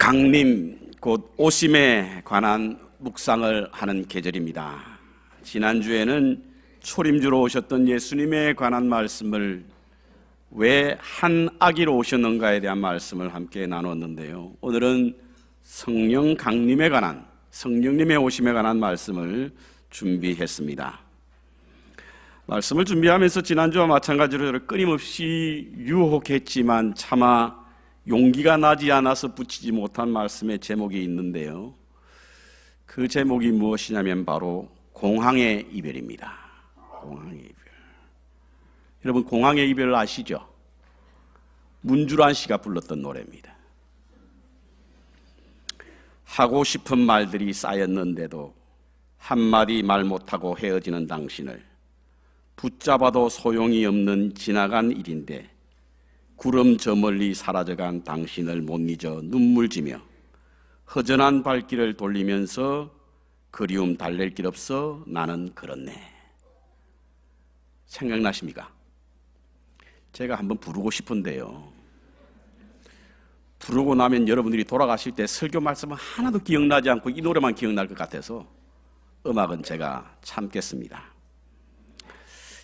강림, 곧 오심에 관한 묵상을 하는 계절입니다. 지난주에는 초림주로 오셨던 예수님에 관한 말씀을 왜 한 아기로 오셨는가에 대한 말씀을 함께 나눴는데요. 오늘은 성령 강림에 관한, 성령님의 오심에 관한 말씀을 준비했습니다. 말씀을 준비하면서 지난주와 마찬가지로 저를 끊임없이 유혹했지만 차마 용기가 나지 않아서 붙이지 못한 말씀의 제목이 있는데요. 그 제목이 무엇이냐면 바로 공항의 이별입니다. 공항의 이별. 여러분, 공항의 이별을 아시죠? 문주란 씨가 불렀던 노래입니다. 하고 싶은 말들이 쌓였는데도 한마디 말 못하고 헤어지는 당신을 붙잡아도 소용이 없는 지나간 일인데 구름 저 멀리 사라져간 당신을 못 잊어 눈물 지며 허전한 발길을 돌리면서 그리움 달랠 길 없어 나는 그렇네. 생각나십니까? 제가 한번 부르고 싶은데요. 부르고 나면 여러분들이 돌아가실 때 설교 말씀은 하나도 기억나지 않고 이 노래만 기억날 것 같아서 음악은 제가 참겠습니다.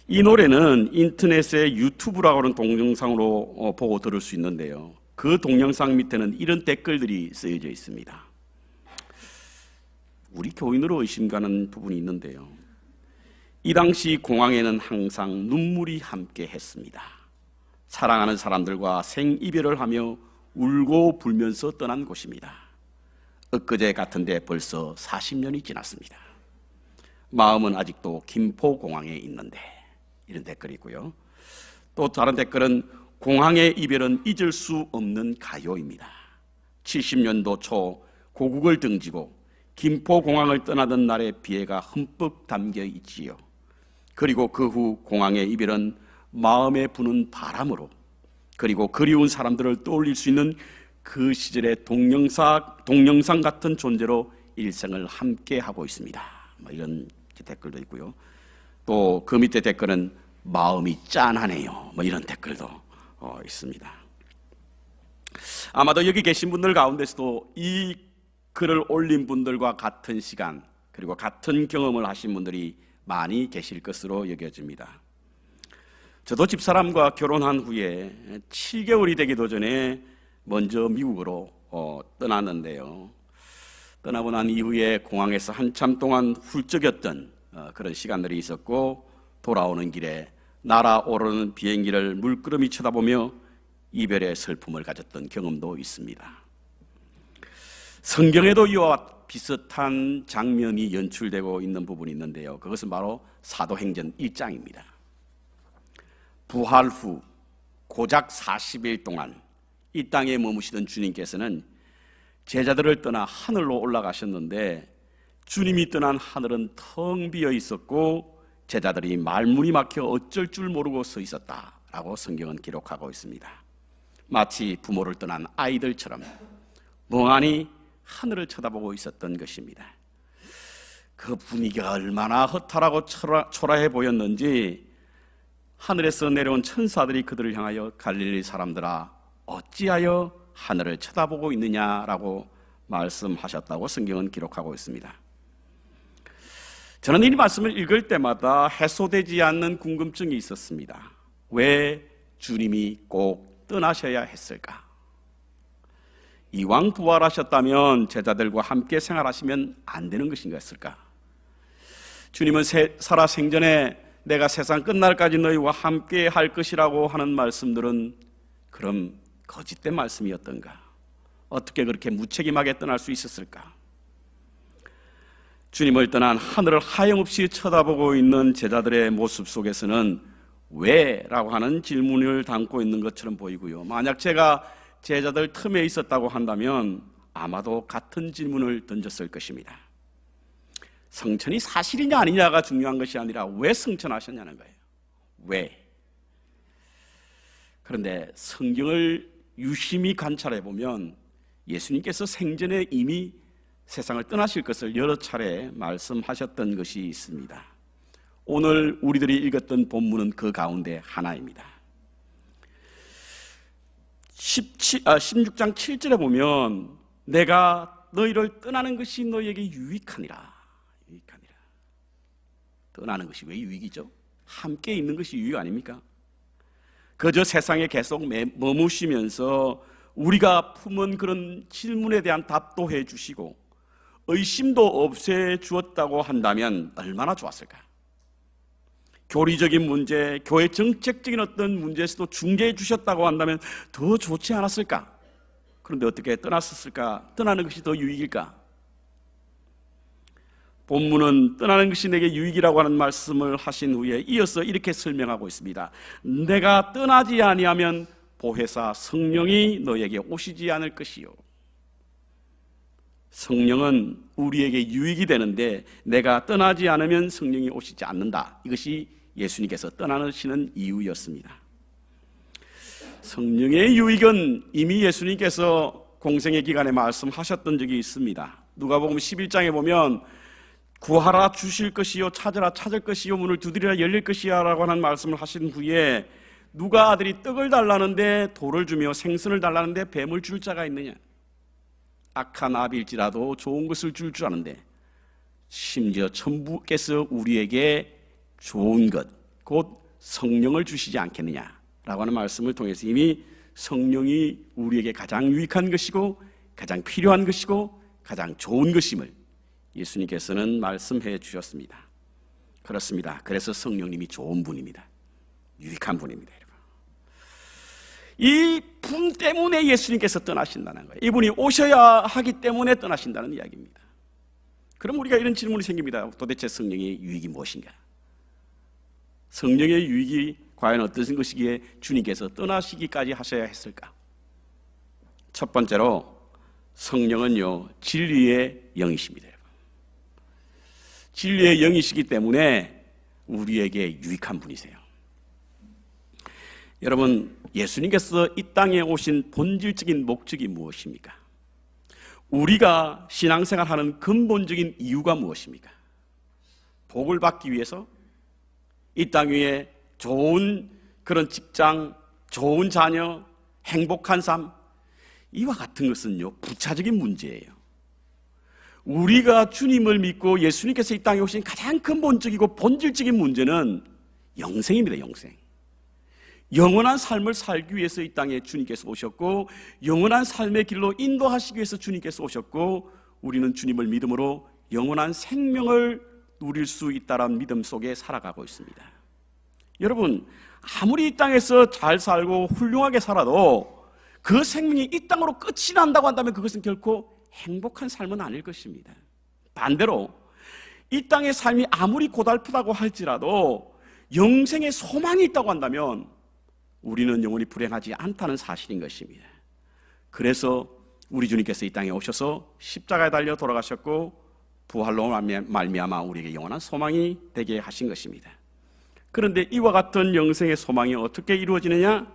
이 노래는 인터넷의 유튜브라고 하는 동영상으로 보고 들을 수 있는데요. 그 동영상 밑에는 이런 댓글들이 쓰여져 있습니다. 우리 교인으로 의심가는 부분이 있는데요. 이 당시 공항에는 항상 눈물이 함께 했습니다. 사랑하는 사람들과 생이별을 하며 울고 불면서 떠난 곳입니다. 엊그제 같은데 벌써 40년이 지났습니다. 마음은 아직도 김포공항에 있는데, 이런 댓글이 있고요. 또 다른 댓글은 공항의 이별은 잊을 수 없는 가요입니다. 70년도 초 고국을 등지고 김포공항을 떠나던 날의 비애가 흠뻑 담겨 있지요. 그리고 그 후 공항의 이별은 마음에 부는 바람으로, 그리고 그리운 사람들을 떠올릴 수 있는 그 시절의 동영상 같은 존재로 일생을 함께 하고 있습니다. 이런 댓글도 있고요. 또 그 밑에 댓글은 마음이 짠하네요. 이런 댓글도 있습니다. 아마도 여기 계신 분들 가운데서도 이 글을 올린 분들과 같은 시간, 그리고 같은 경험을 하신 분들이 많이 계실 것으로 여겨집니다. 저도 집사람과 결혼한 후에 7개월이 되기도 전에 먼저 미국으로 떠났는데요. 떠나고 난 이후에 공항에서 한참 동안 훌쩍였던 그런 시간들이 있었고, 돌아오는 길에 날아오르는 비행기를 물끄러미 쳐다보며 이별의 슬픔을 가졌던 경험도 있습니다. 성경에도 이와 비슷한 장면이 연출되고 있는 부분이 있는데요. 그것은 바로 사도행전 1장입니다. 부활 후 고작 40일 동안 이 땅에 머무시던 주님께서는 제자들을 떠나 하늘로 올라가셨는데, 주님이 떠난 하늘은 텅 비어 있었고 제자들이 말문이 막혀 어쩔 줄 모르고 서 있었다라고 성경은 기록하고 있습니다. 마치 부모를 떠난 아이들처럼 멍하니 하늘을 쳐다보고 있었던 것입니다. 그 분위기가 얼마나 허탈하고 초라해 보였는지 하늘에서 내려온 천사들이 그들을 향하여 갈릴리 사람들아 어찌하여 하늘을 쳐다보고 있느냐라고 말씀하셨다고 성경은 기록하고 있습니다. 저는 이 말씀을 읽을 때마다 해소되지 않는 궁금증이 있었습니다. 왜 주님이 꼭 떠나셔야 했을까? 이왕 부활하셨다면 제자들과 함께 생활하시면 안 되는 것인가? 주님은 살아 생전에 내가 세상 끝날까지 너희와 함께 할 것이라고 하는 말씀들은 그럼 거짓된 말씀이었던가? 어떻게 그렇게 무책임하게 떠날 수 있었을까? 주님을 떠난 하늘을 하염없이 쳐다보고 있는 제자들의 모습 속에서는 왜? 라고 하는 질문을 담고 있는 것처럼 보이고요. 만약 제가 제자들 틈에 있었다고 한다면 아마도 같은 질문을 던졌을 것입니다. 성천이 사실이냐 아니냐가 중요한 것이 아니라 왜 성천하셨냐는 거예요. 왜? 그런데 성경을 유심히 관찰해 보면 예수님께서 생전에 이미 세상을 떠나실 것을 여러 차례 말씀하셨던 것이 있습니다. 오늘 우리들이 읽었던 본문은 그 가운데 하나입니다. 16장 7절에 보면 내가 너희를 떠나는 것이 너희에게 유익하니라. 유익하니라. 떠나는 것이 왜 유익이죠? 함께 있는 것이 유익 아닙니까? 그저 세상에 계속 머무시면서 우리가 품은 그런 질문에 대한 답도 해주시고 의심도 없애 주었다고 한다면 얼마나 좋았을까? 교리적인 문제, 교회 정책적인 어떤 문제에서도 중재해 주셨다고 한다면 더 좋지 않았을까? 그런데 어떻게 떠났었을까? 떠나는 것이 더 유익일까? 본문은 떠나는 것이 내게 유익이라고 하는 말씀을 하신 후에 이어서 이렇게 설명하고 있습니다. 내가 떠나지 아니하면 보혜사 성령이 너에게 오시지 않을 것이요. 성령은 우리에게 유익이 되는데 내가 떠나지 않으면 성령이 오시지 않는다. 이것이 예수님께서 떠나시는 이유였습니다. 성령의 유익은 이미 예수님께서 공생의 기간에 말씀하셨던 적이 있습니다. 누가복음 11장에 보면 구하라 주실 것이요, 찾으라 찾을 것이요, 문을 두드리라 열릴 것이야 라고 하는 말씀을 하신 후에 누가 아들이 떡을 달라는데 돌을 주며 생선을 달라는데 뱀을 줄 자가 있느냐? 악한 아비일지라도 좋은 것을 줄 줄 아는데 심지어 천부께서 우리에게 좋은 것, 곧 성령을 주시지 않겠느냐라고 하는 말씀을 통해서 이미 성령이 우리에게 가장 유익한 것이고 가장 필요한 것이고 가장 좋은 것임을 예수님께서는 말씀해 주셨습니다. 그렇습니다. 그래서 성령님이 좋은 분입니다. 유익한 분입니다. 여러분. 이 분 때문에 예수님께서 떠나신다는 거예요. 이분이 오셔야 하기 때문에 떠나신다는 이야기입니다. 그럼 우리가 이런 질문이 생깁니다. 도대체 성령의 유익이 무엇인가? 성령의 유익이 과연 어떤 것이기에 주님께서 떠나시기까지 하셔야 했을까? 첫 번째로 성령은요, 진리의 영이십니다. 진리의 영이시기 때문에 우리에게 유익한 분이세요. 여러분, 예수님께서 이 땅에 오신 본질적인 목적이 무엇입니까? 우리가 신앙생활하는 근본적인 이유가 무엇입니까? 복을 받기 위해서 이 땅 위에 좋은 그런 직장, 좋은 자녀, 행복한 삶, 이와 같은 것은요, 부차적인 문제예요. 우리가 주님을 믿고 예수님께서 이 땅에 오신 가장 근본적이고 본질적인 문제는 영생입니다. 영생. 영원한 삶을 살기 위해서 이 땅에 주님께서 오셨고 영원한 삶의 길로 인도하시기 위해서 주님께서 오셨고 우리는 주님을 믿음으로 영원한 생명을 누릴 수 있다는 믿음 속에 살아가고 있습니다. 여러분, 아무리 이 땅에서 잘 살고 훌륭하게 살아도 그 생명이 이 땅으로 끝이 난다고 한다면 그것은 결코 행복한 삶은 아닐 것입니다. 반대로 이 땅의 삶이 아무리 고달프다고 할지라도 영생의 소망이 있다고 한다면 우리는 영원히 불행하지 않다는 사실인 것입니다. 그래서 우리 주님께서 이 땅에 오셔서 십자가에 달려 돌아가셨고 부활로 말미암아 우리에게 영원한 소망이 되게 하신 것입니다. 그런데 이와 같은 영생의 소망이 어떻게 이루어지느냐?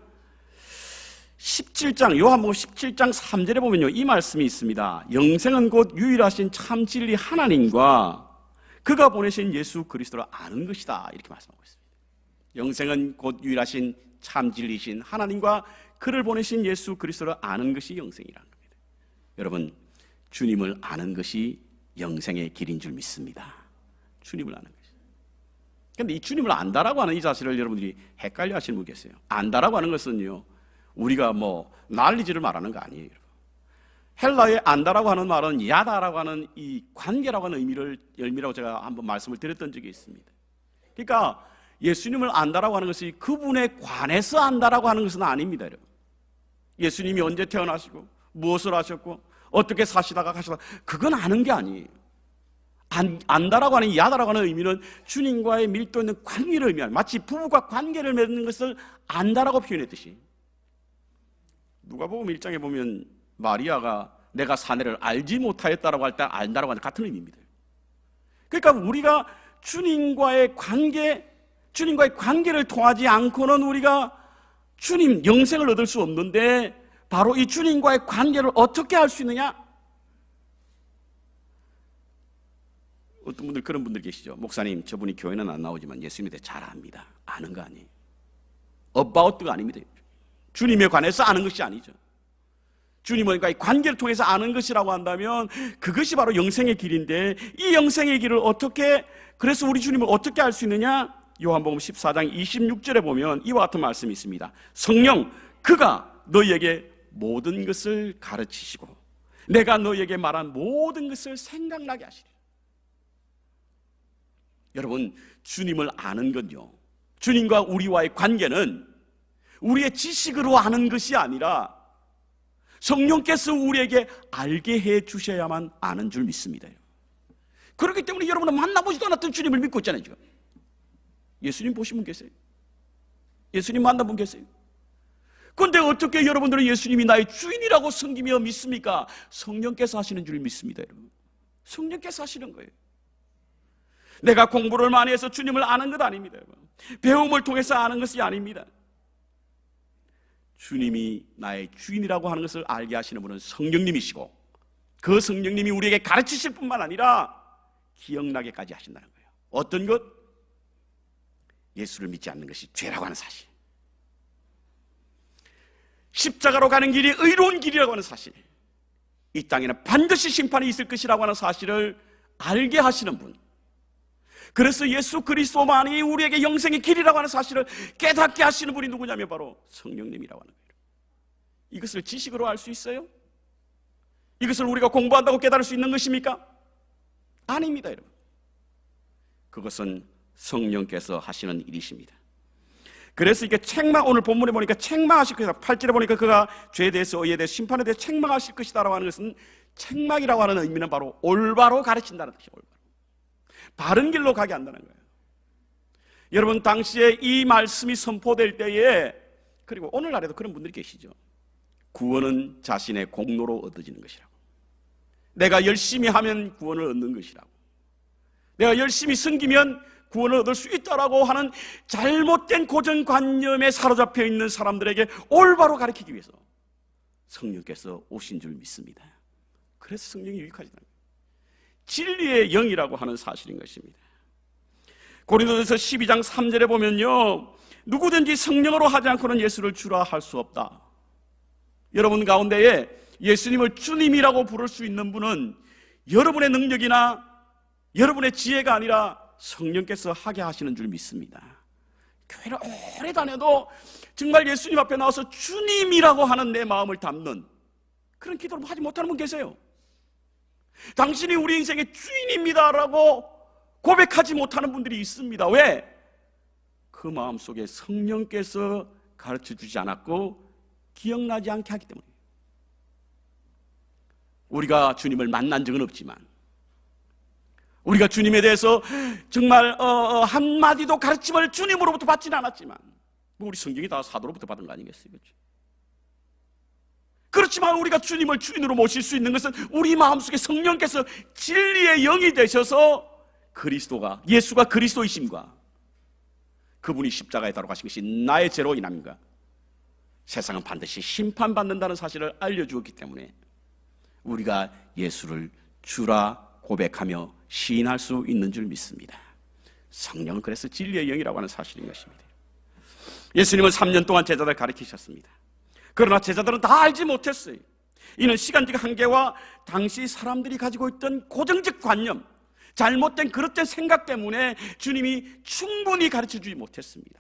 17장, 요한복음 17장 3절에 보면요, 이 말씀이 있습니다. 영생은 곧 유일하신 참 진리 하나님과 그가 보내신 예수 그리스도를 아는 것이다, 이렇게 말씀하고 있습니다. 영생은 곧 유일하신 참 진리신 하나님과 그를 보내신 예수 그리스도를 아는 것이 영생이라는 겁니다. 여러분, 주님을 아는 것이 영생의 길인 줄 믿습니다. 주님을 아는 것이. 그런데 이 주님을 안다라고 하는 이 사실을 여러분들이 헷갈려 하시는 분 계세요. 안다라고 하는 것은요, 우리가 난리지를 말하는 거 아니에요. 헬라의 안다라고 하는 말은 야다라고 하는 이 관계라고 하는 의미라고 제가 한번 말씀을 드렸던 적이 있습니다. 그러니까 예수님을 안다라고 하는 것이 그분에 관해서 안다라고 하는 것은 아닙니다. 여러분. 예수님이 언제 태어나시고 무엇을 하셨고 어떻게 사시다가 가시다가 그건 아는 게 아니에요. 안다라고 하는 야다라고 하는 의미는 주님과의 밀도 있는 관계를 의미하는, 마치 부부가 관계를 맺는 것을 안다라고 표현했듯이 누가복음 1장에 보면 마리아가 내가 사내를 알지 못하였다라고 할 때 안다라고 하는 같은 의미입니다. 그러니까 우리가 주님과의 관계를 통하지 않고는 우리가 주님 영생을 얻을 수 없는데 바로 이 주님과의 관계를 어떻게 할 수 있느냐? 어떤 분들 그런 분들 계시죠. 목사님, 저분이 교회는 안 나오지만 예수님에 대해 잘 압니다. 아는 거 아니에요. about가 아닙니다. 주님에 관해서 아는 것이 아니죠. 주님과의 관계를 통해서 아는 것이라고 한다면 그것이 바로 영생의 길인데, 이 영생의 길을 어떻게, 그래서 우리 주님을 어떻게 알 수 있느냐? 요한복음 14장 26절에 보면 이와 같은 말씀이 있습니다. 성령, 그가 너희에게 모든 것을 가르치시고 내가 너희에게 말한 모든 것을 생각나게 하시리라. 여러분, 주님을 아는 건요, 주님과 우리와의 관계는 우리의 지식으로 아는 것이 아니라 성령께서 우리에게 알게 해 주셔야만 아는 줄 믿습니다. 그렇기 때문에 여러분은 만나보지도 않았던 주님을 믿고 있잖아요. 지금 예수님 보신 분 계세요? 예수님 만나본 분 계세요? 그런데 어떻게 여러분들은 예수님이 나의 주인이라고 섬기며 믿습니까? 성령께서 하시는 줄 믿습니다. 여러분, 성령께서 하시는 거예요. 내가 공부를 많이 해서 주님을 아는 것 아닙니다. 여러분, 배움을 통해서 아는 것이 아닙니다. 주님이 나의 주인이라고 하는 것을 알게 하시는 분은 성령님이시고, 그 성령님이 우리에게 가르치실 뿐만 아니라 기억나게까지 하신다는 거예요. 어떤 것? 예수를 믿지 않는 것이 죄라고 하는 사실, 십자가로 가는 길이 의로운 길이라고 하는 사실, 이 땅에는 반드시 심판이 있을 것이라고 하는 사실을 알게 하시는 분, 그래서 예수 그리스도만이 우리에게 영생의 길이라고 하는 사실을 깨닫게 하시는 분이 누구냐면 바로 성령님이라고 하는 거예요. 이것을 지식으로 알 수 있어요? 이것을 우리가 공부한다고 깨달을 수 있는 것입니까? 아닙니다, 여러분. 그것은 성령께서 하시는 일이십니다. 그래서 이게 오늘 본문에 보니까 책망하실 것이다, 8절에 보니까 그가 죄에 대해서, 의에 대해서, 심판에 대해서 책망하실 것이다라고 하는 것은, 책망이라고 하는 의미는 바로 올바로 가르친다는 뜻이에요. 올바로, 바른 길로 가게 한다는 거예요. 여러분, 당시에 이 말씀이 선포될 때에, 그리고 오늘날에도 그런 분들이 계시죠. 구원은 자신의 공로로 얻어지는 것이라고, 내가 열심히 하면 구원을 얻는 것이라고, 내가 열심히 섬기면 구원을 얻을 수 있다라고 하는 잘못된 고정관념에 사로잡혀 있는 사람들에게 올바로 가르치기 위해서 성령께서 오신 줄 믿습니다. 그래서 성령이 유익하지 않아요. 진리의 영이라고 하는 사실인 것입니다. 고린도전서 12장 3절에 보면요, 누구든지 성령으로 하지 않고는 예수를 주라 할 수 없다. 여러분 가운데에 예수님을 주님이라고 부를 수 있는 분은 여러분의 능력이나 여러분의 지혜가 아니라 성령께서 하게 하시는 줄 믿습니다. 교회를 오래 다녀도 정말 예수님 앞에 나와서 주님이라고 하는 내 마음을 담는 그런 기도를 하지 못하는 분 계세요. 당신이 우리 인생의 주인입니다라고 고백하지 못하는 분들이 있습니다. 왜? 그 마음속에 성령께서 가르쳐주지 않았고 기억나지 않게 하기 때문에. 우리가 주님을 만난 적은 없지만, 우리가 주님에 대해서 정말 한마디도 가르침을 주님으로부터 받지는 않았지만, 우리 성경이 다 사도로부터 받은 거 아니겠어요? 그렇죠? 그렇지만 우리가 주님을 주인으로 모실 수 있는 것은 우리 마음속에 성령께서 진리의 영이 되셔서 그리스도가, 예수가 그리스도이심과 그분이 십자가에 달아가신 것이 나의 죄로 인함인가, 세상은 반드시 심판받는다는 사실을 알려주었기 때문에 우리가 예수를 주라 고백하며 시인할 수 있는 줄 믿습니다. 성령은 그래서 진리의 영이라고 하는 사실인 것입니다. 예수님은 3년 동안 제자들 가르치셨습니다. 그러나 제자들은 다 알지 못했어요. 이는 시간적 한계와 당시 사람들이 가지고 있던 고정적 관념, 잘못된 그릇된 생각 때문에 주님이 충분히 가르쳐주지 못했습니다.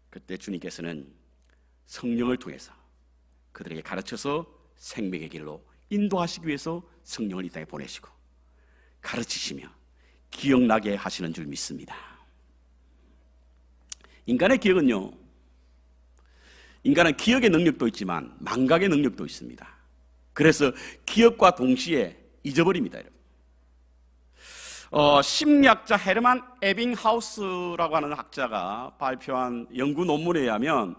그때 주님께서는 성령을 통해서 그들에게 가르쳐서 생명의 길로 인도하시기 위해서 성령을 이 땅에 보내시고 가르치시며 기억나게 하시는 줄 믿습니다. 인간의 기억은요, 인간은 기억의 능력도 있지만 망각의 능력도 있습니다. 그래서 기억과 동시에 잊어버립니다. 심리학자 헤르만 에빙하우스라고 하는 학자가 발표한 연구 논문에 의하면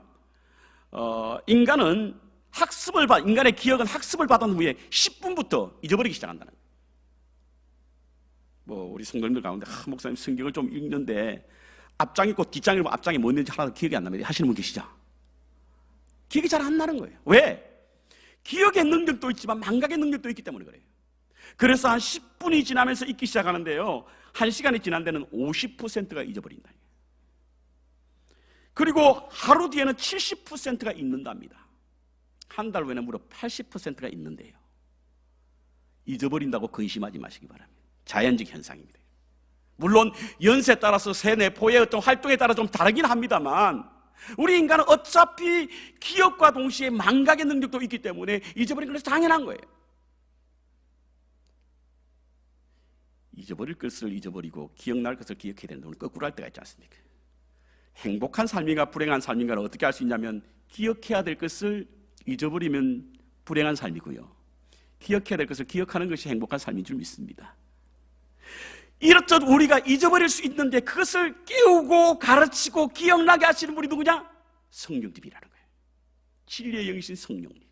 인간의 기억은 학습을 받은 후에 10분부터 잊어버리기 시작한다는 거예요. 우리 성도님들 가운데 목사님 성경을 좀 읽는데 앞장 읽고 뒷장 읽고 앞장에 뭐 있는지 하나도 기억이 안 납니다 하시는 분 계시죠? 기억이 잘 안 나는 거예요. 왜? 기억의 능력도 있지만 망각의 능력도 있기 때문에 그래요. 그래서 한 10분이 지나면서 잊기 시작하는데요, 1시간이 지난 데는 50%가 잊어버린다. 그리고 하루 뒤에는 70%가 잊는답니다. 한 달 후에는 무려 80%가 있는데요. 잊어버린다고 근심하지 마시기 바랍니다. 자연적 현상입니다. 물론 연세에 따라서 세뇌포의 어떤 활동에 따라 좀 다르긴 합니다만 우리 인간은 어차피 기억과 동시에 망각의 능력도 있기 때문에 잊어버리는 것은 당연한 거예요. 잊어버릴 것을 잊어버리고 기억날 것을 기억해야 되는데 우리는 거꾸로 할 때가 있지 않습니까? 행복한 삶인가 불행한 삶인가를 어떻게 알 수 있냐면 기억해야 될 것을 잊어버리면 불행한 삶이고요, 기억해야 될 것을 기억하는 것이 행복한 삶인 줄 믿습니다. 이렇듯 우리가 잊어버릴 수 있는데 그것을 깨우고 가르치고 기억나게 하시는 분이 누구냐? 성령님이라는 거예요. 진리의 영이신 성령님.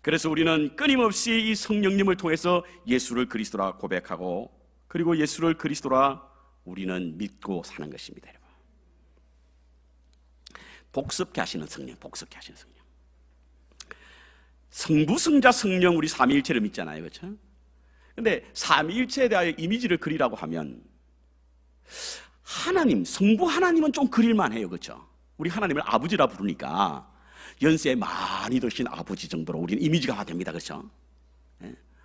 그래서 우리는 끊임없이 이 성령님을 통해서 예수를 그리스도라 고백하고 그리고 예수를 그리스도라 우리는 믿고 사는 것입니다. 여러분. 복습케 하시는 성령, 복습케 하시는 성령. 성부, 성자, 성령 우리 삼위일체를 믿잖아요, 그렇죠? 근데 삼위일체에 대하여 이미지를 그리라고 하면 하나님, 성부 하나님은 좀 그릴만 해요, 그렇죠? 우리 하나님을 아버지라 부르니까 연세 많이 드신 아버지 정도로 우리는 이미지가 됩니다, 그렇죠?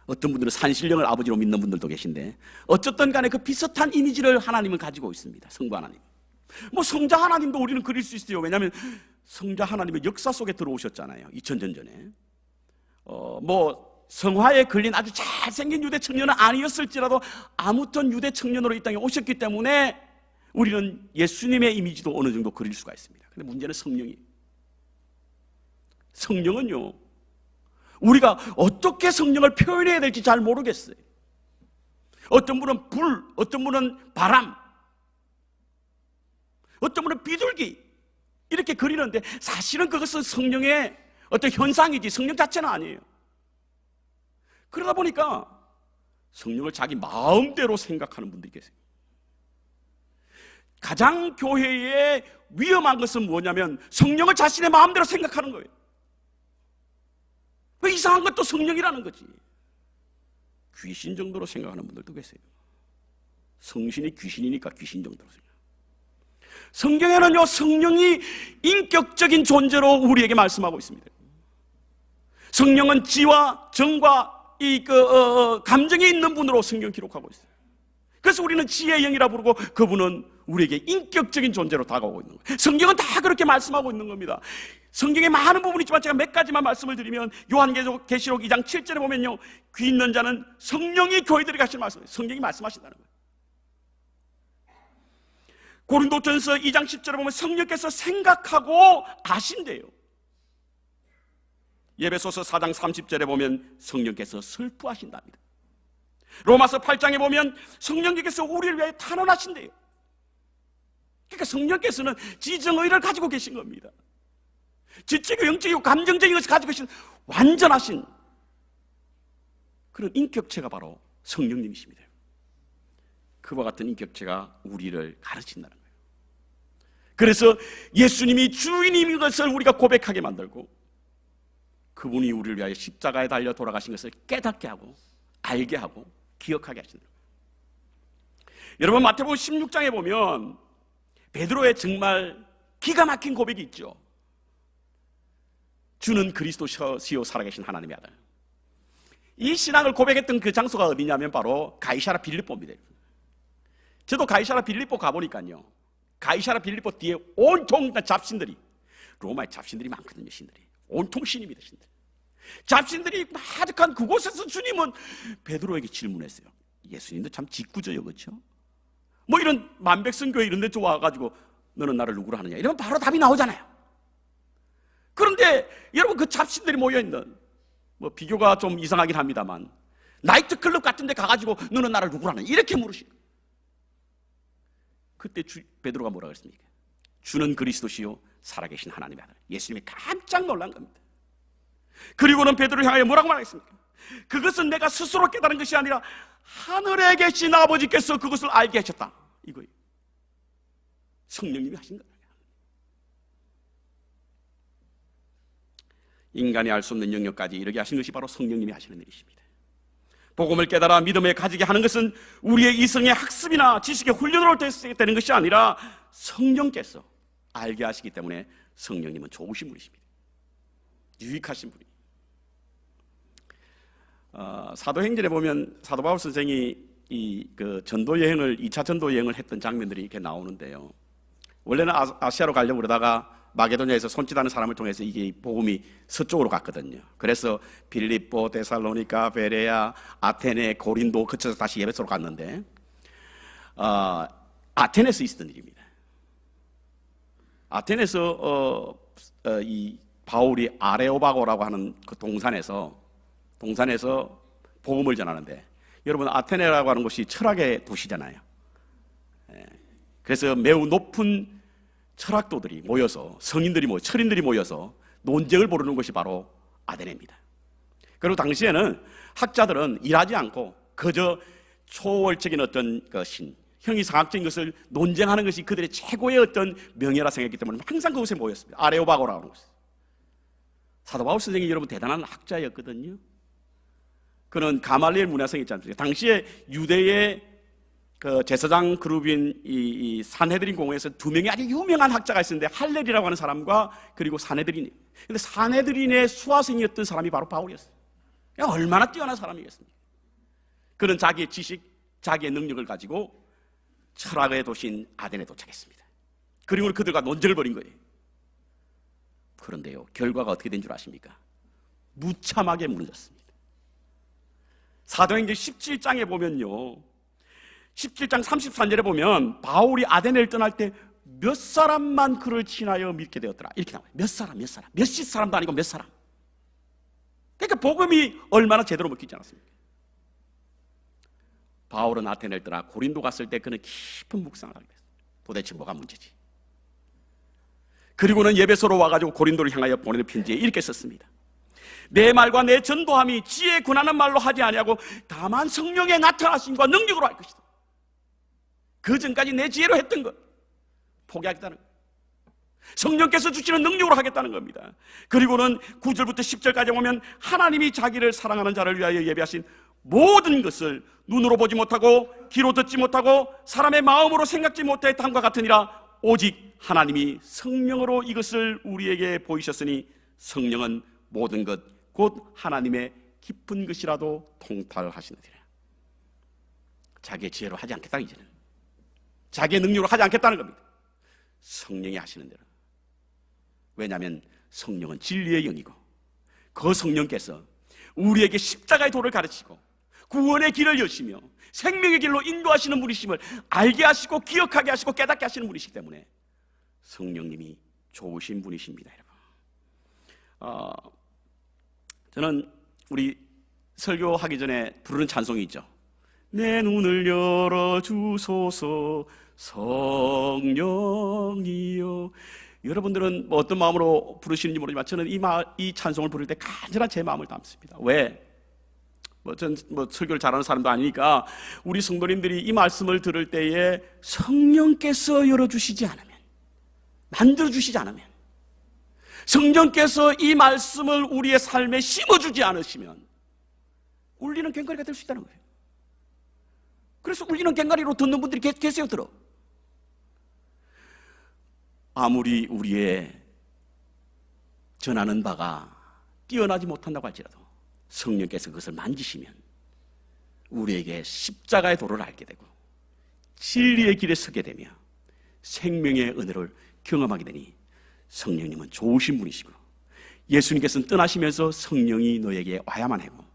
어떤 분들은 산신령을 아버지로 믿는 분들도 계신데 어쨌든 간에 그 비슷한 이미지를 하나님은 가지고 있습니다. 성부 하나님. 뭐 성자 하나님도 우리는 그릴 수 있어요. 왜냐하면 성자 하나님은 역사 속에 들어오셨잖아요. 2000년 전에. 성화에 걸린 아주 잘생긴 유대 청년은 아니었을지라도 아무튼 유대 청년으로 이 땅에 오셨기 때문에 우리는 예수님의 이미지도 어느 정도 그릴 수가 있습니다. 근데 문제는 성령이에요. 성령은요, 우리가 어떻게 성령을 표현해야 될지 잘 모르겠어요. 어떤 분은 불, 어떤 분은 바람, 어떤 분은 비둘기 이렇게 그리는데 사실은 그것은 성령의 어떤 현상이지 성령 자체는 아니에요. 그러다 보니까 성령을 자기 마음대로 생각하는 분들이 계세요. 가장 교회에 위험한 것은 뭐냐면 성령을 자신의 마음대로 생각하는 거예요. 그 이상한 것도 성령이라는 거지. 귀신 정도로 생각하는 분들도 계세요. 성신이 귀신이니까 귀신 정도로 생각. 성경에는요, 성령이 인격적인 존재로 우리에게 말씀하고 있습니다. 성령은 지와 정과 감정이 있는 분으로 성경 기록하고 있어요. 그래서 우리는 지혜의 영이라 부르고 그분은 우리에게 인격적인 존재로 다가오고 있는 거예요. 성경은 다 그렇게 말씀하고 있는 겁니다. 성경에 많은 부분이 있지만 제가 몇 가지만 말씀을 드리면 요한계시록 2장 7절에 보면요, 귀 있는 자는 성령이 교회들에게 하시는 말씀이에요. 성경이 말씀하신다는 거예요. 고린도전서 2장 10절에 보면 성령께서 생각하고 아신대요. 예배소서 4장 30절에 보면 성령께서 슬프하신답니다. 로마서 8장에 보면 성령께서 우리를 위해 탄원하신대요. 그러니까 성령께서는 지정의를 가지고 계신 겁니다. 지적이고 영적이고 감정적인 것을 가지고 계신 완전하신 그런 인격체가 바로 성령님이십니다. 그와 같은 인격체가 우리를 가르친다는 거예요. 그래서 예수님이 주인인 것을 우리가 고백하게 만들고 그분이 우리를 위하여 십자가에 달려 돌아가신 것을 깨닫게 하고 알게 하고 기억하게 하시는 거예요. 여러분, 마태복음 16장에 보면 베드로의 정말 기가 막힌 고백이 있죠. 주는 그리스도시요 살아계신 하나님의 아들. 이 신앙을 고백했던 그 장소가 어디냐면 바로 가이사라 빌립보입니다. 저도 가이사라 빌립보 가보니까요, 가이사라 빌립보 뒤에 온통 잡신들이, 로마에 잡신들이 많거든요. 신들이 온통 신입니다. 신들. 잡신들이 가득한 그곳에서 주님은 베드로에게 질문했어요. 예수님도 참 짓궂어요, 그렇죠? 뭐 이런 만백성교회 이런 데 와가지고 너는 나를 누구로 하느냐 이러면 바로 답이 나오잖아요. 그런데 여러분, 그 잡신들이 모여있는, 뭐 비교가 좀 이상하긴 합니다만 나이트클럽 같은 데 가가지고 너는 나를 누구로 하느냐 이렇게 물으시고, 그때 베드로가 뭐라고 했습니까? 주는 그리스도시요 살아계신 하나님의 아들. 예수님이 깜짝 놀란 겁니다. 그리고는 베드로를 향하여 뭐라고 말하겠습니까? 그것은 내가 스스로 깨달은 것이 아니라 하늘에 계신 아버지께서 그것을 알게 하셨다, 이거예요. 성령님이 하신 거예요. 인간이 알 수 없는 영역까지 이르게 하신 것이 바로 성령님이 하시는 일이십니다. 복음을 깨달아 믿음에 가지게 하는 것은 우리의 이성의 학습이나 지식의 훈련으로 되는 것이 아니라 성령께서 알게 하시기 때문에 성령님은 좋으신 분이십니다. 유익하신 분이. 사도행전에 보면 사도 바울 선생이 그 전도 여행을 2차 전도 여행을 했던 장면들이 이렇게 나오는데요. 원래는 아시아로 가려고 그러다가 마게도냐에서 손짓하는 사람을 통해서 이게 복음이 서쪽으로 갔거든요. 그래서 빌립보, 데살로니가, 베레아, 아테네, 고린도 거쳐서 다시 에베소로 갔는데 아테네에서 있었던 일입니다. 아테네에서 이 바울이 아레오바고라고 하는 그 동산에서 복음을 전하는데, 여러분 아테네라고 하는 곳이 철학의 도시잖아요. 그래서 매우 높은 철학도들이 모여서, 성인들이 모여, 철인들이 모여서 논쟁을 벌이는 것이 바로 아테네입니다. 그리고 당시에는 학자들은 일하지 않고 그저 초월적인 어떤 것인 형이상학적인 것을 논쟁하는 것이 그들의 최고의 어떤 명예라 생각했기 때문에 항상 그곳에 모였습니다. 아레오바고라고 하는 곳. 사도 바울 선생이 여러분 대단한 학자였거든요. 그는 가말리엘 문화생이 있지 않습니까? 당시에 유대의 그 제사장 그룹인 이 산헤드린 공회에서 두 명의 아주 유명한 학자가 있었는데, 할렐이라고 하는 사람과 그리고 산헤드린. 근데 산헤드린의 수화생이었던 사람이 바로 바울이었어요. 얼마나 뛰어난 사람이겠습니까? 그는 자기의 지식, 자기의 능력을 가지고 철학의 도시인 아덴에 도착했습니다. 그리고 그들과 논쟁을 벌인 거예요. 그런데요, 결과가 어떻게 된 줄 아십니까? 무참하게 무너졌습니다. 사도행전 17장에 보면요, 17장 34절에 보면 바울이 아데네를 떠날 때 몇 사람만 그를 친하여 믿게 되었더라, 이렇게 나와요. 몇 사람, 몇십 사람도 아니고 몇 사람. 그러니까 복음이 얼마나 제대로 먹히지 않았습니까? 바울은 아테네를 떠나 고린도 갔을 때 그는 깊은 묵상을 하게 됐어요. 도대체 뭐가 문제지? 그리고는 예배소로 와가지고 고린도를 향하여 보내는 편지에 이렇게 썼습니다. 내 말과 내 전도함이 지혜에 군하는 말로 하지 아니하고 다만 성령의 나타나심과 능력으로 할 것이다. 그 전까지 내 지혜로 했던 것 포기하겠다는 것, 성령께서 주시는 능력으로 하겠다는 겁니다. 그리고는 9절부터 10절까지 보면 하나님이 자기를 사랑하는 자를 위하여 예비하신 모든 것을 눈으로 보지 못하고 귀로 듣지 못하고 사람의 마음으로 생각지 못했던 것 같으니라. 오직 하나님이 성령으로 이것을 우리에게 보이셨으니 성령은 모든 것 곧 하나님의 깊은 것이라도 통달하시느니라. 자기의 지혜로 하지 않겠다, 이제는 자기의 능력으로 하지 않겠다는 겁니다. 성령이 하시는 대로. 왜냐하면 성령은 진리의 영이고 그 성령께서 우리에게 십자가의 도를 가르치고 구원의 길을 여시며 생명의 길로 인도하시는 분이심을 알게 하시고 기억하게 하시고 깨닫게 하시는 분이시기 때문에 성령님이 좋으신 분이십니다, 여러분. 저는 우리 설교하기 전에 부르는 찬송이 있죠. 내 눈을 열어주소서 성령이여. 여러분들은 뭐 어떤 마음으로 부르시는지 모르지만 저는 이 찬송을 부를 때 간절한 제 마음을 담습니다. 왜? 전 설교를 잘하는 사람도 아니니까 우리 성도님들이 이 말씀을 들을 때에 성령께서 열어주시지 않으면, 만들어주시지 않으면, 성령께서 이 말씀을 우리의 삶에 심어주지 않으시면 울리는 꽹과리가 될 수 있다는 거예요. 그래서 울리는 꽹과리로 듣는 분들이 계세요. 들어. 아무리 우리의 전하는 바가 뛰어나지 못한다고 할지라도 성령께서 그것을 만지시면 우리에게 십자가의 도를 알게 되고 진리의 길에 서게 되며 생명의 은혜를 경험하게 되니 성령님은 좋으신 분이시고, 예수님께서는 떠나시면서 성령이 너에게 와야만 하고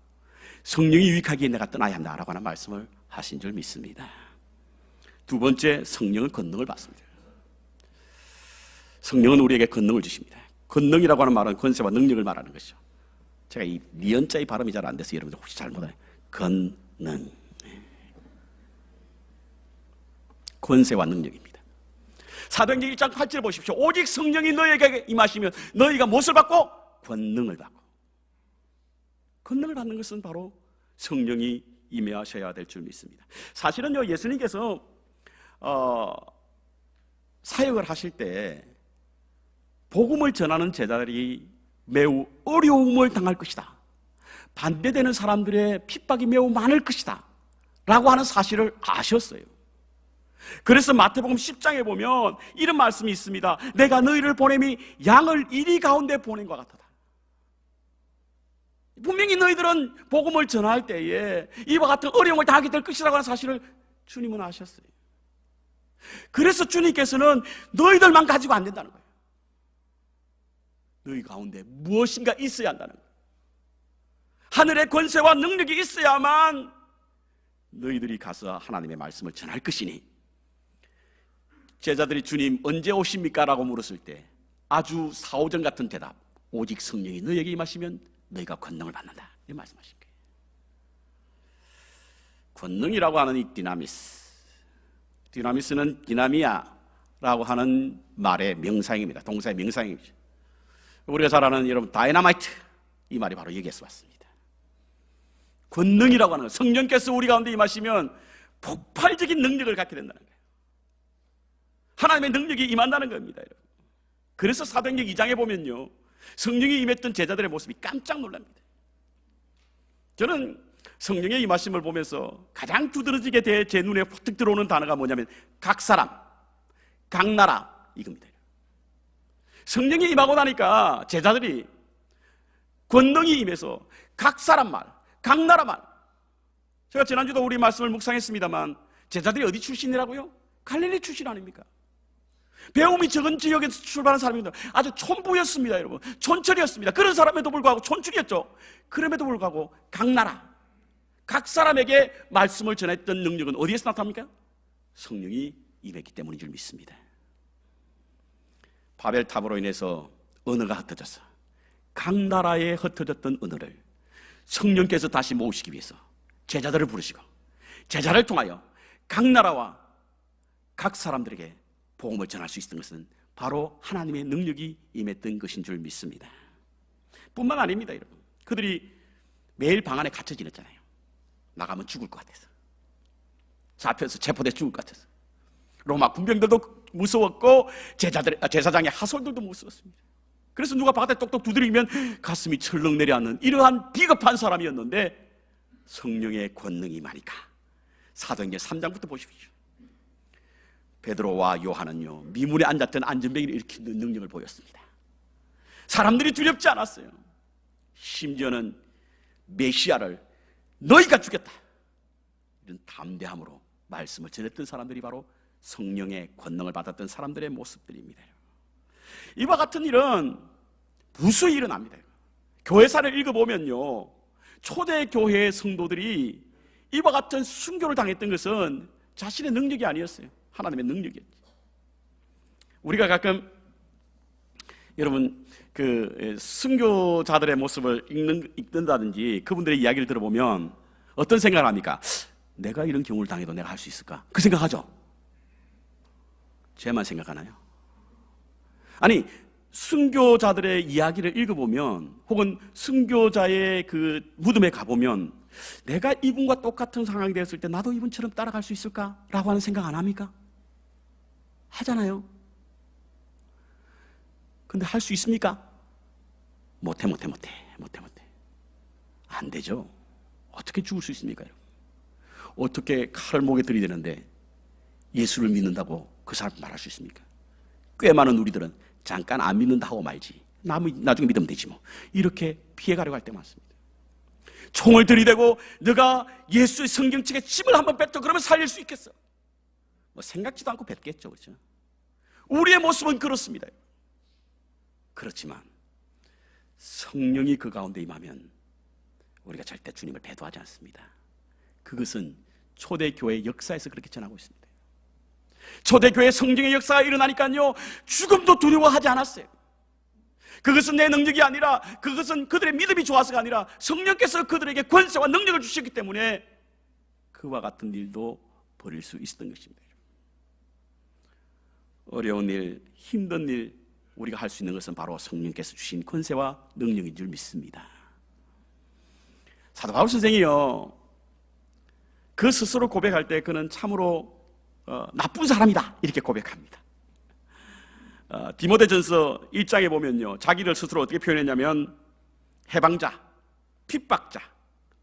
성령이 유익하기에 내가 떠나야 한다라고 하는 말씀을 하신 줄 믿습니다. 두 번째, 성령은 권능을 받습니다. 성령은 우리에게 권능을 주십니다. 권능이라고 하는 말은 권세와 능력을 말하는 것이죠. 제가 이 니은자의 발음이 잘 안 돼서 여러분들 혹시 잘못해요. 권능, 권세와 능력입니다. 사도행전 1장 8절 보십시오. 오직 성령이 너희에게 임하시면 너희가 무엇을 받고? 권능을 받고. 권능을 받는 것은 바로 성령이 임하셔야 될 줄 믿습니다. 사실은요, 예수님께서 사역을 하실 때 복음을 전하는 제자들이 매우 어려움을 당할 것이다, 반대되는 사람들의 핍박이 매우 많을 것이다 라고 하는 사실을 아셨어요. 그래서 마태복음 10장에 보면 이런 말씀이 있습니다. 내가 너희를 보냄이 양을 이리 가운데 보낸 것 같다. 분명히 너희들은 복음을 전할 때에 이와 같은 어려움을 당하게 될 것이라고 하는 사실을 주님은 아셨어요. 그래서 주님께서는 너희들만 가지고 안 된다는 거예요. 너희 가운데 무엇인가 있어야 한다는 거예요. 하늘의 권세와 능력이 있어야만 너희들이 가서 하나님의 말씀을 전할 것이니, 제자들이 주님 언제 오십니까? 라고 물었을 때 아주 사오정 같은 대답, 오직 성령이 너희에게 임하시면 너희가 권능을 받는다, 이 말씀하신 거예요. 권능이라고 하는 이 디나미스는 디나미아라고 하는 말의 명사형입니다. 동사의 명사형이죠. 우리가 잘 아는 여러분 다이너마이트, 이 말이 바로 여기에서 왔습니다. 권능이라고 하는 것, 성령께서 우리 가운데 임하시면 폭발적인 능력을 갖게 된다는 거예요. 하나님의 능력이 임한다는 겁니다, 여러분. 그래서 사도행전 2장에 보면요, 성령이 임했던 제자들의 모습이 깜짝 놀랍니다. 저는 성령의 임하심을 보면서 가장 두드러지게 제 눈에 훅 들어오는 단어가 뭐냐면 각 사람, 각 나라, 이겁니다. 성령이 임하고 나니까 제자들이 권능이 임해서 각 사람 말, 각 나라 말. 제가 지난주도 우리 말씀을 묵상했습니다만 제자들이 어디 출신이라고요? 갈릴리 출신 아닙니까? 배움이 적은 지역에서 출발한 사람입니다. 아주 촌부였습니다, 여러분. 촌철이었습니다. 그런 사람에도 불구하고 촌출이었죠. 그럼에도 불구하고 각 나라, 각 사람에게 말씀을 전했던 능력은 어디에서 나타납니까? 성령이 임했기 때문인 줄 믿습니다. 바벨탑으로 인해서 언어가 흩어져서 각 나라에 흩어졌던 언어를 성령께서 다시 모으시기 위해서 제자들을 부르시고 제자를 통하여 각 나라와 각 사람들에게 복음을 전할 수 있었던 것은 바로 하나님의 능력이 임했던 것인 줄 믿습니다. 뿐만 아닙니다, 여러분. 그들이 매일 방 안에 갇혀 지냈잖아요. 나가면 죽을 것 같아서, 잡혀서 체포돼 죽을 것 같아서. 로마 군병들도 무서웠고 제사장의 하솔들도 무서웠습니다. 그래서 누가 바깥에 똑똑 두드리면 가슴이 철렁 내려앉는 이러한 비겁한 사람이었는데 성령의 권능이 임하니까 사도행전 3장부터 보십시오. 베드로와 요한은요, 미문에 앉았던 안전뱅이를 일으키는 능력을 보였습니다. 사람들이 두렵지 않았어요. 심지어는 메시아를 너희가 죽였다, 이런 담대함으로 말씀을 전했던 사람들이 바로 성령의 권능을 받았던 사람들의 모습들입니다. 이와 같은 일은 무수히 일어납니다. 교회사를 읽어보면요, 초대 교회의 성도들이 이와 같은 순교를 당했던 것은 자신의 능력이 아니었어요. 하나님의 능력이었죠. 우리가 가끔 여러분 그 순교자들의 모습을 읽는다든지 그분들의 이야기를 들어보면 어떤 생각을 합니까? 내가 이런 경우를 당해도 내가 할 수 있을까? 그 생각하죠? 쟤만 생각하나요? 아니, 순교자들의 이야기를 읽어보면 혹은 순교자의 그 무덤에 가보면 내가 이분과 똑같은 상황이 되었을 때 나도 이분처럼 따라갈 수 있을까? 라고 하는 생각 안 합니까? 하잖아요. 근데 할 수 있습니까? 못해. 안 되죠. 어떻게 죽을 수 있습니까, 여러분? 어떻게 칼을 목에 들이대는데 예수를 믿는다고 그 사람 말할 수 있습니까? 꽤 많은 우리들은 잠깐 안 믿는다 하고 말지, 나중에 믿으면 되지 뭐, 이렇게 피해가려고 할 때 많습니다. 총을 들이대고 너가 예수의 성경책에 침을 한번 뱉어, 그러면 살릴 수 있겠어? 뭐 생각지도 않고 뱉겠죠, 그렇죠? 우리의 모습은 그렇습니다. 그렇지만 성령이 그 가운데 임하면 우리가 절대 주님을 배도하지 않습니다. 그것은 초대교회 역사에서 그렇게 전하고 있습니다. 초대교회 성령의 역사가 일어나니까요, 죽음도 두려워하지 않았어요. 그것은 내 능력이 아니라, 그것은 그들의 믿음이 좋아서가 아니라 성령께서 그들에게 권세와 능력을 주셨기 때문에 그와 같은 일도 벌일 수 있었던 것입니다. 어려운 일, 힘든 일, 우리가 할 수 있는 것은 바로 성령께서 주신 권세와 능력인 줄 믿습니다. 사도 바울 선생이요, 그 스스로 고백할 때 그는 참으로 나쁜 사람이다, 이렇게 고백합니다. 디모데전서 1장에 보면요, 자기를 스스로 어떻게 표현했냐면 해방자, 핍박자,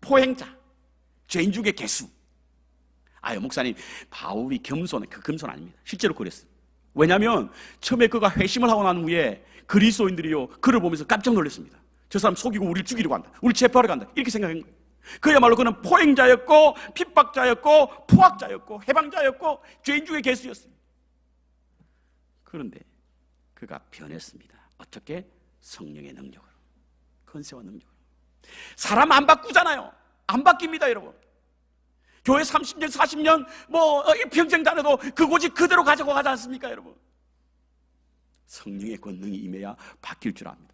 포행자, 죄인 중에 개수. 아유, 목사님, 바울이 겸손해. 그 겸손 아닙니다. 실제로 그랬어요. 왜냐하면 처음에 그가 회심을 하고 난 후에 그리스도인들이요, 그를 보면서 깜짝 놀랐습니다. 저 사람 속이고 우리를 죽이려고 한다, 우리 체포하러 간다, 이렇게 생각한 거예요. 그야말로 그는 포행자였고 핍박자였고 포악자였고 해방자였고 죄인 중에 괴수였어요. 그런데 그가 변했습니다. 어떻게? 성령의 능력으로, 권세와 능력으로. 사람 안 바꾸잖아요. 안 바뀝니다, 여러분. 교회 30년 40년 평생 다녀도 그 고집 그대로 가지고 가지 않습니까, 여러분? 성령의 권능이 임해야 바뀔 줄 압니다.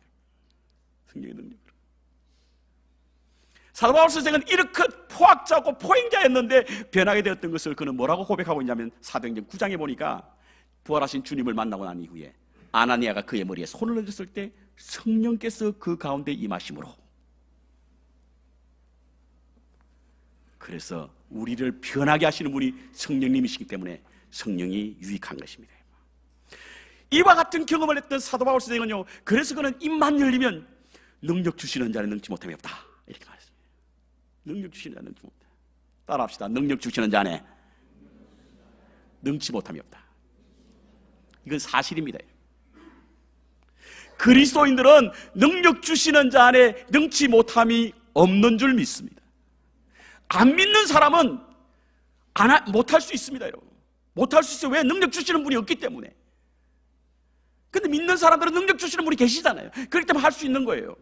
성령의 능력으로. 사도 바울 선생은 이렇게 포악자고 포행자였는데 변하게 되었던 것을 그는 뭐라고 고백하고 있냐면 사도행전 9장에 보니까 부활하신 주님을 만나고 난 이후에 아나니아가 그의 머리에 손을 얹었을 때 성령께서 그 가운데 임하심으로, 그래서 우리를 변하게 하시는 분이 성령님이시기 때문에 성령이 유익한 것입니다. 이와 같은 경험을 했던 사도 바울 선생은요, 그래서 그는 입만 열리면 능력 주시는 자는 능치 못함이 없다, 이렇게 말했습니다. 능력 주시는 자는 능치 못함. 따라합시다. 능력 주시는 자는 능치 못함이 없다. 이건 사실입니다. 그리스도인들은 능력 주시는 자 안에 능치 못함이 없는 줄 믿습니다. 안 믿는 사람은 못할 수 있습니다, 여러분. 못할 수 있어요. 왜? 능력 주시는 분이 없기 때문에. 근데 믿는 사람들은 능력 주시는 분이 계시잖아요. 그렇기 때문에 할 수 있는 거예요.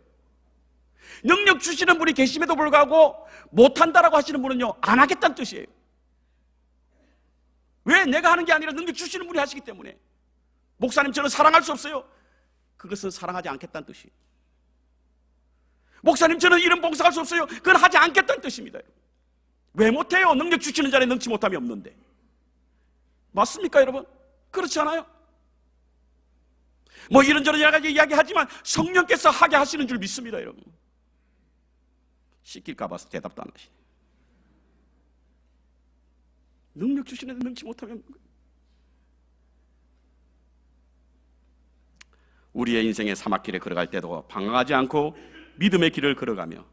능력 주시는 분이 계심에도 불구하고 못한다라고 하시는 분은요, 안 하겠다는 뜻이에요. 왜? 내가 하는 게 아니라 능력 주시는 분이 하시기 때문에. 목사님, 저는 사랑할 수 없어요. 그것은 사랑하지 않겠다는 뜻이에요. 목사님, 저는 이런 봉사할 수 없어요. 그건 하지 않겠다는 뜻입니다. 왜 못해요? 능력 주시는 자에 능치 못함이 없는데. 맞습니까, 여러분? 그렇지 않아요? 이런저런 여러 가지 이야기하지만 성령께서 하게 하시는 줄 믿습니다, 여러분. 시킬까 봐서 대답도 안 하시네. 능력 주시는 데 능치 못함이 없는 거예요. 우리의 인생의 사막길에 걸어갈 때도 방황하지 않고 믿음의 길을 걸어가며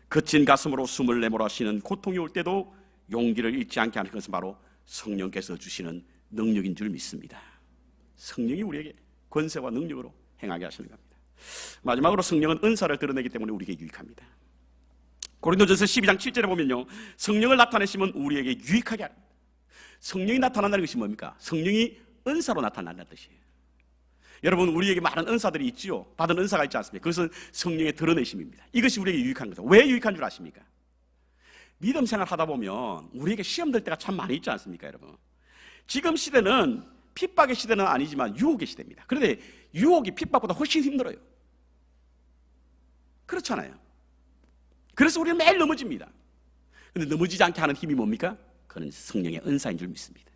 거친 가슴으로 숨을 내몰아 쉬는 고통이 올 때도 용기를 잃지 않게 하는 것은 바로 성령께서 주시는 능력인 줄 믿습니다. 성령이 우리에게 권세와 능력으로 행하게 하시는 겁니다. 마지막으로 성령은 은사를 드러내기 때문에 우리에게 유익합니다. 고린도전서 12장 7절에 보면요, 성령을 나타내시면 우리에게 유익하게 합니다. 성령이 나타난다는 것이 뭡니까? 성령이 은사로 나타난다는 뜻이에요. 여러분, 우리에게 많은 은사들이 있지요. 받은 은사가 있지 않습니까? 그것은 성령의 드러내심입니다. 이것이 우리에게 유익한 거죠. 왜 유익한 줄 아십니까? 믿음 생활 하다 보면 우리에게 시험될 때가 참 많이 있지 않습니까, 여러분? 지금 시대는 핍박의 시대는 아니지만 유혹의 시대입니다. 그런데 유혹이 핍박보다 훨씬 힘들어요. 그렇잖아요. 그래서 우리는 매일 넘어집니다. 그런데 넘어지지 않게 하는 힘이 뭡니까? 그건 성령의 은사인 줄 믿습니다.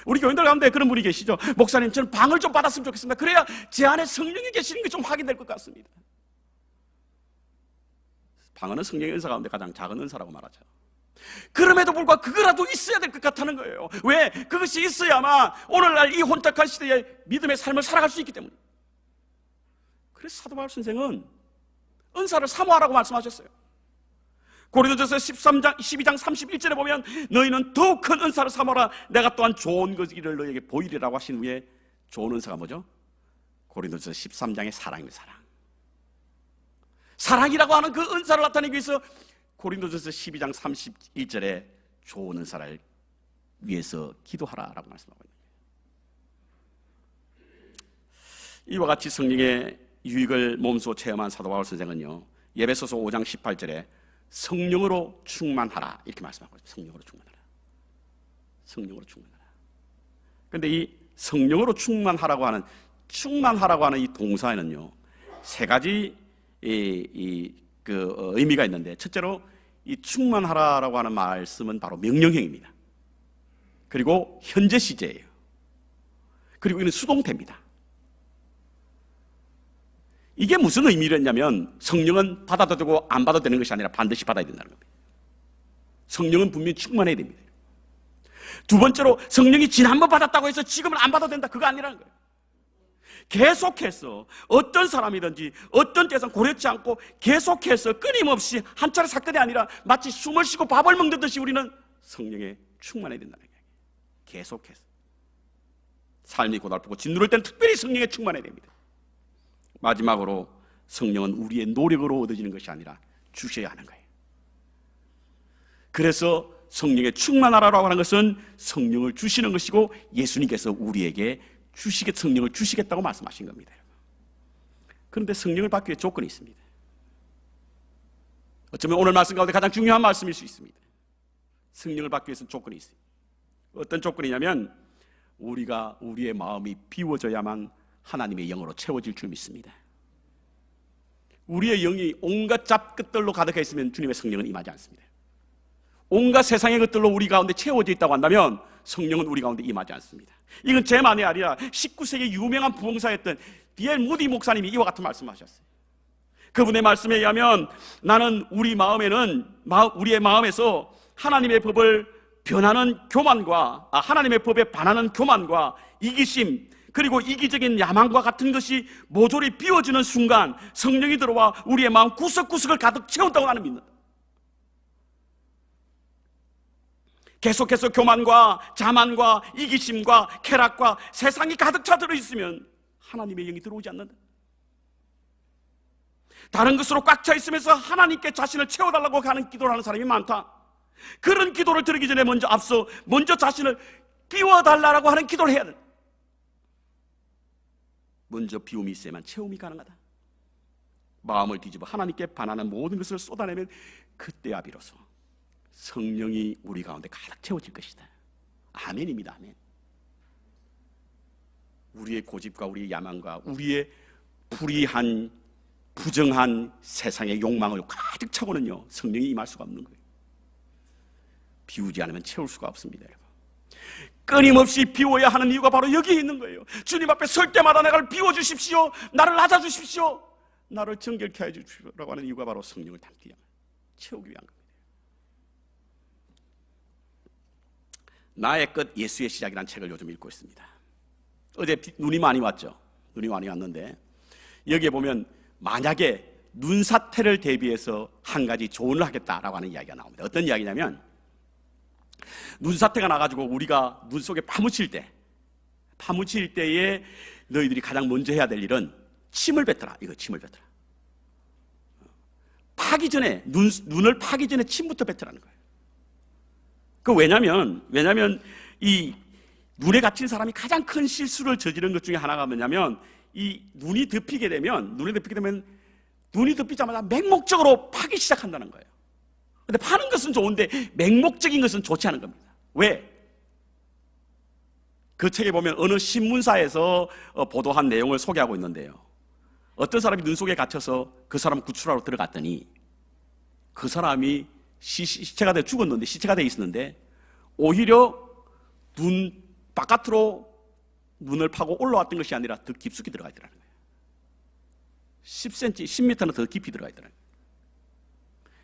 우리 교인들 가운데 그런 분이 계시죠. 목사님, 저는 방을 좀 받았으면 좋겠습니다. 그래야 제 안에 성령이 계시는 게 좀 확인될 것 같습니다. 방언은 성령의 은사 가운데 가장 작은 은사라고 말하죠. 그럼에도 불구하고 그거라도 있어야 될 것 같다는 거예요. 왜? 그것이 있어야만 오늘날 이 혼탁한 시대에 믿음의 삶을 살아갈 수 있기 때문에. 그래서 사도 바울 선생은 은사를 사모하라고 말씀하셨어요. 고린도전서 12장 31절에 보면 너희는 더욱 큰 은사를 사모하라. 내가 또한 좋은 것을 너희에게 보이리라고 하신 후에 좋은 은사가 뭐죠? 고린도전서 13장의 사랑입니다. 사랑이라고 하는 그 은사를 나타내기 위해서 고린도전서 12장 31절에 좋은 은사를 위해서 기도하라라고 말씀하고 있습니다. 이와 같이 성령의 유익을 몸소 체험한 사도 바울 선생은요, 에베소서 5장 18절에 성령으로 충만하라 이렇게 말씀하고 있습니다. 성령으로 충만하라. 성령으로 충만하라. 그런데 이 성령으로 충만하라고 하는 이 동사에는요, 세 가지 의미가 있는데, 첫째로 이 충만하라라고 하는 말씀은 바로 명령형입니다. 그리고 현재 시제예요. 그리고 이는 수동태입니다. 이게 무슨 의미였냐면 성령은 받아도 되고 안 받아도 되는 것이 아니라 반드시 받아야 된다는 겁니다. 성령은 분명히 충만해야 됩니다. 두 번째로 성령이 지난번 받았다고 해서 지금은 안 받아도 된다, 그거 아니라는 거예요. 계속해서 어떤 사람이든지 어떤 때선 고려치 않고 계속해서 끊임없이 한 차례 사건이 아니라 마치 숨을 쉬고 밥을 먹는 듯이 우리는 성령에 충만해야 된다는 거예요. 계속해서 삶이 고달프고 짓누를 때는 특별히 성령에 충만해야 됩니다. 마지막으로 성령은 우리의 노력으로 얻어지는 것이 아니라 주셔야 하는 거예요. 그래서 성령의 충만하라고 하는 것은 성령을 주시는 것이고, 예수님께서 우리에게 성령을 주시겠다고 말씀하신 겁니다. 그런데 성령을 받기 위해 조건이 있습니다. 어쩌면 오늘 말씀 가운데 가장 중요한 말씀일 수 있습니다. 성령을 받기 위해서는 조건이 있어요. 어떤 조건이냐면, 우리의 마음이 비워져야만 하나님의 영으로 채워질 줄 믿습니다. 우리의 영이 온갖 잡것들로 가득해 있으면 주님의 성령은 임하지 않습니다. 온갖 세상의 것들로 우리 가운데 채워져 있다고 한다면 성령은 우리 가운데 임하지 않습니다. 이건 제 말이 아니라 19세기 유명한 부흥사였던 D.L. 무디 목사님이 이와 같은 말씀하셨어요. 그분의 말씀에 의하면, 나는 우리의 마음에서 하나님의 법을 변하는 교만과, 하나님의 법에 반하는 교만과 이기심, 그리고 이기적인 야망과 같은 것이 모조리 비워지는 순간 성령이 들어와 우리의 마음 구석구석을 가득 채운다고 나는 믿는다. 계속해서 교만과 자만과 이기심과 쾌락과 세상이 가득 차 들어있으면 하나님의 영이 들어오지 않는다. 다른 것으로 꽉 차 있으면서 하나님께 자신을 채워달라고 하는 기도를 하는 사람이 많다. 그런 기도를 드리기 전에 먼저 자신을 비워달라고 하는 기도를 해야 돼. 먼저 비움이 있어야만 채움이 가능하다. 마음을 뒤집어 하나님께 반하는 모든 것을 쏟아내면 그때야 비로소 성령이 우리 가운데 가득 채워질 것이다. 아멘입니다. 아멘. 우리의 고집과 우리의 야망과 우리의 불의한 부정한 세상의 욕망을 가득 차고는요, 성령이 임할 수가 없는 거예요. 비우지 않으면 채울 수가 없습니다. 여러분, 끊임없이 비워야 하는 이유가 바로 여기에 있는 거예요. 주님 앞에 설 때마다 나를 비워주십시오, 나를 낮아주십시오, 나를 정결케 해주십시오라고 하는 이유가 바로 성령을 담기 위한, 채우기 위한 겁니다. 나의 끝 예수의 시작이라는 책을 요즘 읽고 있습니다. 어제 눈이 많이 왔죠. 눈이 많이 왔는데 여기에 보면 만약에 눈사태를 대비해서 한 가지 조언을 하겠다라고 하는 이야기가 나옵니다. 어떤 이야기냐면, 눈사태가 나가지고 우리가 눈 속에 파묻힐 때에 너희들이 가장 먼저 해야 될 일은 침을 뱉어라. 이거 침을 뱉어라. 파기 전에 눈을 파기 전에 침부터 뱉으라는 거예요. 그 왜냐면 이 눈에 갇힌 사람이 가장 큰 실수를 저지른 것 중에 하나가 뭐냐면, 이 눈이 덮이게 되면 눈이 덮이자마자 맹목적으로 파기 시작한다는 거예요. 근데 파는 것은 좋은데 맹목적인 것은 좋지 않은 겁니다. 왜? 그 책에 보면 어느 신문사에서 보도한 내용을 소개하고 있는데요, 어떤 사람이 눈 속에 갇혀서 그 사람 구출하러 들어갔더니 그 사람이 시체가 돼 죽었는데, 시체가 돼 있었는데 오히려 눈 바깥으로 눈을 파고 올라왔던 것이 아니라 더 깊숙이 들어가 있더라는 거예요. 10cm, 10m는 더 깊이 들어가 있더라는 거예요.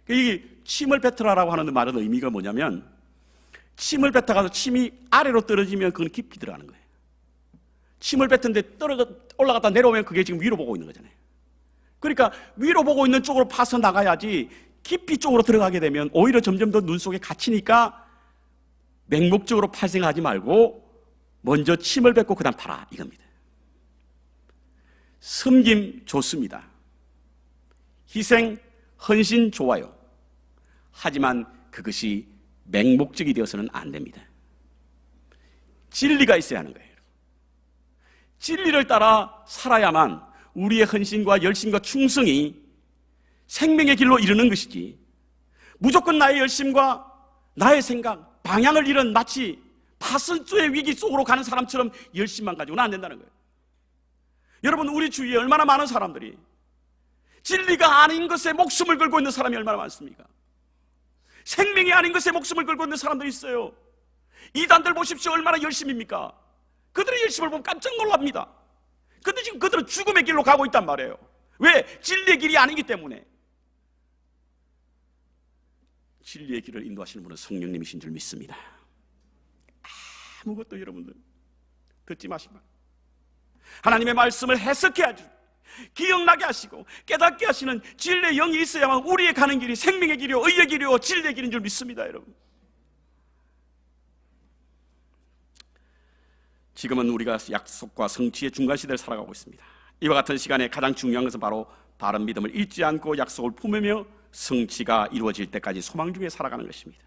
이 침을 뱉으라라고 하는 말의 의미가 뭐냐면, 침을 뱉어가서 침이 아래로 떨어지면 그건 깊이 들어가는 거예요. 침을 뱉은데 올라갔다 내려오면 그게 지금 위로 보고 있는 거잖아요. 그러니까 위로 보고 있는 쪽으로 파서 나가야지, 깊이 쪽으로 들어가게 되면 오히려 점점 더 눈 속에 갇히니까 맹목적으로 팔 생각하지 말고 먼저 침을 뱉고 그 다음 파라, 이겁니다. 섬김 좋습니다. 희생, 헌신 좋아요. 하지만 그것이 맹목적이 되어서는 안 됩니다. 진리가 있어야 하는 거예요. 진리를 따라 살아야만 우리의 헌신과 열심과 충성이 생명의 길로 이르는 것이지, 무조건 나의 열심과 나의 생각, 방향을 잃은 마치 파선조의 위기 속으로 가는 사람처럼 열심만 가지고는 안 된다는 거예요. 여러분, 우리 주위에 얼마나 많은 사람들이 진리가 아닌 것에 목숨을 걸고 있는 사람이 얼마나 많습니까? 생명이 아닌 것에 목숨을 걸고 있는 사람들이 있어요. 이단들 보십시오. 얼마나 열심입니까? 그들의 열심을 보면 깜짝 놀랍니다. 근데 지금 그들은 죽음의 길로 가고 있단 말이에요. 왜? 진리의 길이 아니기 때문에. 진리의 길을 인도하시는 분은 성령님이신 줄 믿습니다. 아무것도 여러분들 듣지 마시고 하나님의 말씀을 해석해 하시고 기억나게 하시고 깨닫게 하시는 진리의 영이 있어야만 우리의 가는 길이 생명의 길이요 의의 길이요 진리의 길인 줄 믿습니다. 여러분, 지금은 우리가 약속과 성취의 중간 시대를 살아가고 있습니다. 이와 같은 시간에 가장 중요한 것은 바로 바른 믿음을 잊지 않고 약속을 품으며 성취가 이루어질 때까지 소망 중에 살아가는 것입니다.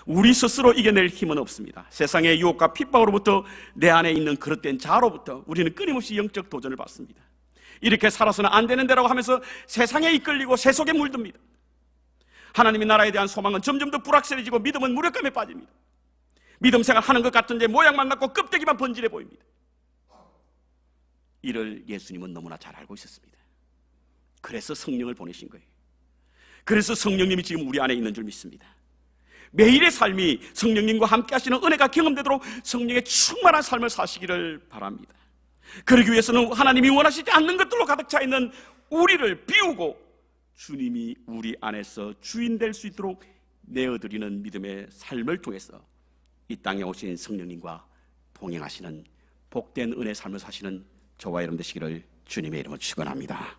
우리 스스로 이겨낼 힘은 없습니다. 세상의 유혹과 핍박으로부터 내 안에 있는 그릇된 자로부터 우리는 끊임없이 영적 도전을 받습니다. 이렇게 살아서는 안 되는 데라고 하면서 세상에 이끌리고 세속에 물듭니다. 하나님의 나라에 대한 소망은 점점 더 불확실해지고 믿음은 무력감에 빠집니다. 믿음 생활 하는 것 같은데 모양만 같고 껍데기만 번질해 보입니다. 이를 예수님은 너무나 잘 알고 있었습니다. 그래서 성령을 보내신 거예요. 그래서 성령님이 지금 우리 안에 있는 줄 믿습니다. 매일의 삶이 성령님과 함께 하시는 은혜가 경험되도록 성령의 충만한 삶을 사시기를 바랍니다. 그러기 위해서는 하나님이 원하시지 않는 것들로 가득 차 있는 우리를 비우고 주님이 우리 안에서 주인 될 수 있도록 내어드리는 믿음의 삶을 통해서 이 땅에 오신 성령님과 동행하시는 복된 은혜의 삶을 사시는 저와 여러분 되시기를 주님의 이름으로 축원합니다.